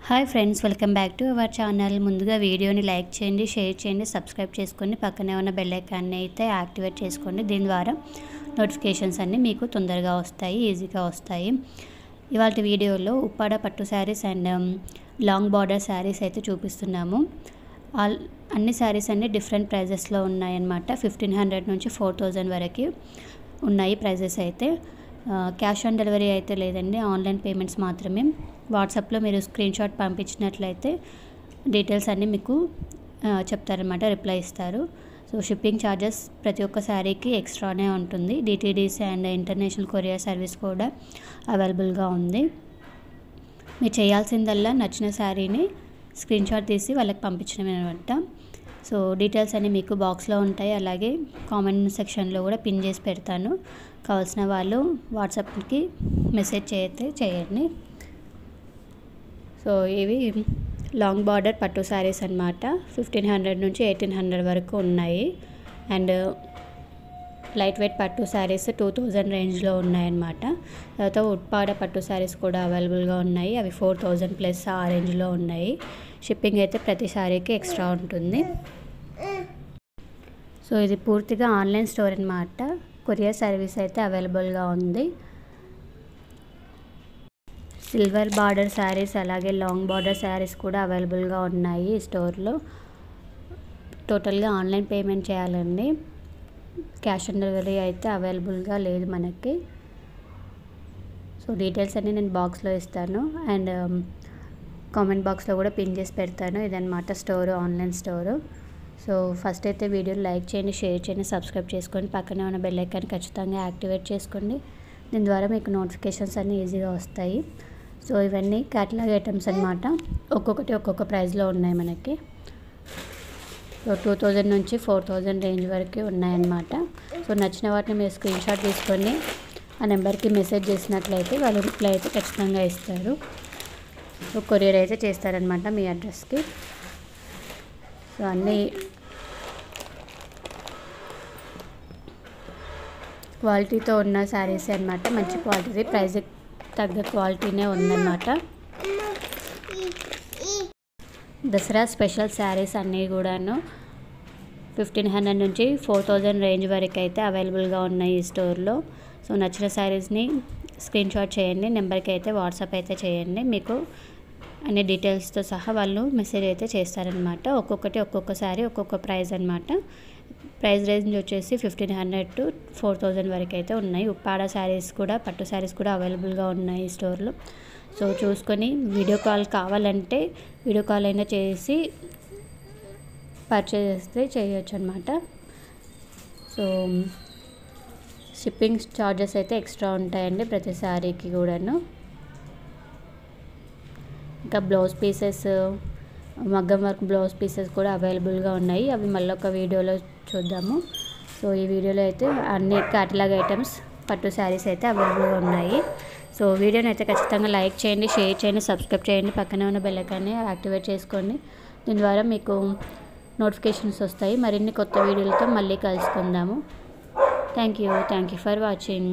Hi friends, welcome back to our channel. ముందుగా వీడియోని like చేయండి, షేర్ చేయండి, సబ్స్క్రైబ్ చేసుకోండి. పక్కనే ఉన్న బెల్ ఐకాన్ని అయితే యాక్టివేట్ చేసుకోండి. దీని ద్వారా నోటిఫికేషన్స్ అన్నీ మీకు తొందరగా వస్తాయి, ఈజీగా వస్తాయి. ఇవాళ వీడియోలో ఉప్పాడ పట్టు saris and long border saris అయితే చూపిస్తున్నాము. అన్ని శారీస్ అన్నీ డిఫరెంట్ ప్రైజెస్లో ఉన్నాయన్నమాట. 1500 నుంచి 4000 వరకు ఉన్నాయి ప్రైజెస్ అయితే. క్యాష్ ఆన్ డెలివరీ అయితే లేదండి, ఆన్లైన్ పేమెంట్స్ మాత్రమే. వాట్సాప్లో మీరు స్క్రీన్ షాట్ పంపించినట్లయితే డీటెయిల్స్ అన్నీ మీకు చెప్తారనమాట, రిప్లై ఇస్తారు. సో షిప్పింగ్ ఛార్జెస్ ప్రతి ఒక్క శారీకి ఎక్స్ట్రానే ఉంటుంది. DTDC and international courier service కూడా అవైలబుల్గా ఉంది. మీరు చేయాల్సిందల్లా నచ్చిన శారీని స్క్రీన్ షాట్ తీసి వాళ్ళకి పంపించడమే అనమాట. సో డీటెయిల్స్ అన్నీ మీకు బాక్స్లో ఉంటాయి, అలాగే కామెంట్ సెక్షన్లో కూడా పిన్ చేసి పెడతాను. కావాల్సిన వాళ్ళు వాట్సాప్కి మెసేజ్ చేయండి. సో ఇవి లాంగ్ బార్డర్ పట్టు శారీస్ అన్నమాట. 1500 నుంచి 1800 వరకు ఉన్నాయి. అండ్ లైట్ వెయిట్ పట్టు శారీస్ 2000 రేంజ్లో ఉన్నాయన్నమాట. తర్వాత ఉప్పాడ పట్టు శారీస్ కూడా అవైలబుల్గా ఉన్నాయి. అవి 4000 ప్లస్ ఆ రేంజ్లో ఉన్నాయి. షిప్పింగ్ అయితే ప్రతి శారీకి ఎక్స్ట్రా ఉంటుంది. సో ఇది పూర్తిగా ఆన్లైన్ స్టోర్ అన్నమాట. కొరియర్ సర్వీస్ అయితే అవైలబుల్గా ఉంది. సిల్వర్ బార్డర్ శారీస్ అలాగే లాంగ్ బార్డర్ శారీస్ కూడా అవైలబుల్గా ఉన్నాయి ఈ స్టోర్లో. టోటల్గా ఆన్లైన్ పేమెంట్ చేయాలండి. క్యాష్ ఆన్ డెలివరీ అయితే అవైలబుల్గా లేదు మనకి. సో డీటెయిల్స్ అన్నీ నేను బాక్స్లో ఇస్తాను అండ్ కామెంట్ బాక్స్లో కూడా పిన్ చేసి పెడతాను. ఇదన్నమాట store, online store. So first అయితే వీడియోని లైక్ చేయండి, షేర్ చేయండి, సబ్స్క్రైబ్ చేసుకోండి. పక్కనే ఉన్న బెల్ ఐకాన్ ఖచ్చితంగా యాక్టివేట్ చేసుకోండి. దీని ద్వారా మీకు నోటిఫికేషన్స్ అన్నీ ఈజీగా వస్తాయి. సో ఇవన్నీ క్యాటలాగ్ ఐటమ్స్ అన్నమాట. ఒక్కొక్కటి ఒక్కొక్క ప్రైస్లో ఉన్నాయి మనకి. సో 2000 నుంచి 4000 రేంజ్ వరకు ఉన్నాయన్నమాట. సో నచ్చిన వాటిని మీరు స్క్రీన్ షాట్ తీసుకొని ఆ నెంబర్కి మెసేజ్ చేసినట్లయితే వాళ్ళు రిప్లై అయితే ఖచ్చితంగా ఇస్తారు. సో కొరియర్ అయితే చేస్తారనమాట మీ అడ్రస్కి. సో అన్నీ క్వాలిటీతో ఉన్న శారీస్ అన్నమాట. మంచి క్వాలిటీ, ప్రైస్ తగ్గ క్వాలిటీనే ఉందన్నమాట. దసరా స్పెషల్ శారీస్ అన్నీ కూడాను 1500 నుంచి 4000 రేంజ్ వరకు అయితే అవైలబుల్గా ఉన్నాయి ఈ స్టోర్లో. సో నచ్చిన శారీస్ని స్క్రీన్ షాట్ చేయండి, నెంబర్కి అయితే వాట్సాప్ అయితే చేయండి. మీకు అన్ని డీటెయిల్స్తో సహా వాళ్ళు మెసేజ్ అయితే చేస్తారనమాట. ఒక్కొక్కటి ఒక్కొక్క శారీ ఒక్కొక్క ప్రైస్ అనమాట. ప్రైస్ రేంజ్ వచ్చేసి 1500 టు 4000 వరకు అయితే ఉన్నాయి. ఉప్పాడ శారీస్ కూడా, పట్టు శారీస్ కూడా అవైలబుల్గా ఉన్నాయి ఈ స్టోర్లో. సో చూసుకొని వీడియో కాల్ కావాలంటే వీడియో కాల్ అయినా చేసి పర్చేస్ చేస్తే చేయొచ్చు అనమాట. సో షిప్పింగ్ ఛార్జెస్ అయితే ఎక్స్ట్రా ఉంటాయండి ప్రతి శారీకి కూడాను. ఇంకా బ్లౌజ్ పీసెస్, మగ్గం వర్క్ బ్లౌజ్ పీసెస్ కూడా అవైలబుల్గా ఉన్నాయి. అవి మళ్ళీ ఒక వీడియోలో చూద్దాము. సో ఈ వీడియోలో అయితే అన్ని క్యాటలాగ్ ఐటమ్స్ పట్టు శారీస్ అయితే అవైలబుల్గా ఉన్నాయి. సో వీడియోని అయితే ఖచ్చితంగా లైక్ చేయండి, షేర్ చేయండి, సబ్స్క్రైబ్ చేయండి. పక్కనే ఉన్న బెల్ ఐకాన్ని యాక్టివేట్ చేసుకోండి. దీని ద్వారా మీకు నోటిఫికేషన్స్ వస్తాయి. మరిన్ని కొత్త వీడియోలతో మళ్ళీ కలుసుకుందాము. Thank you for watching.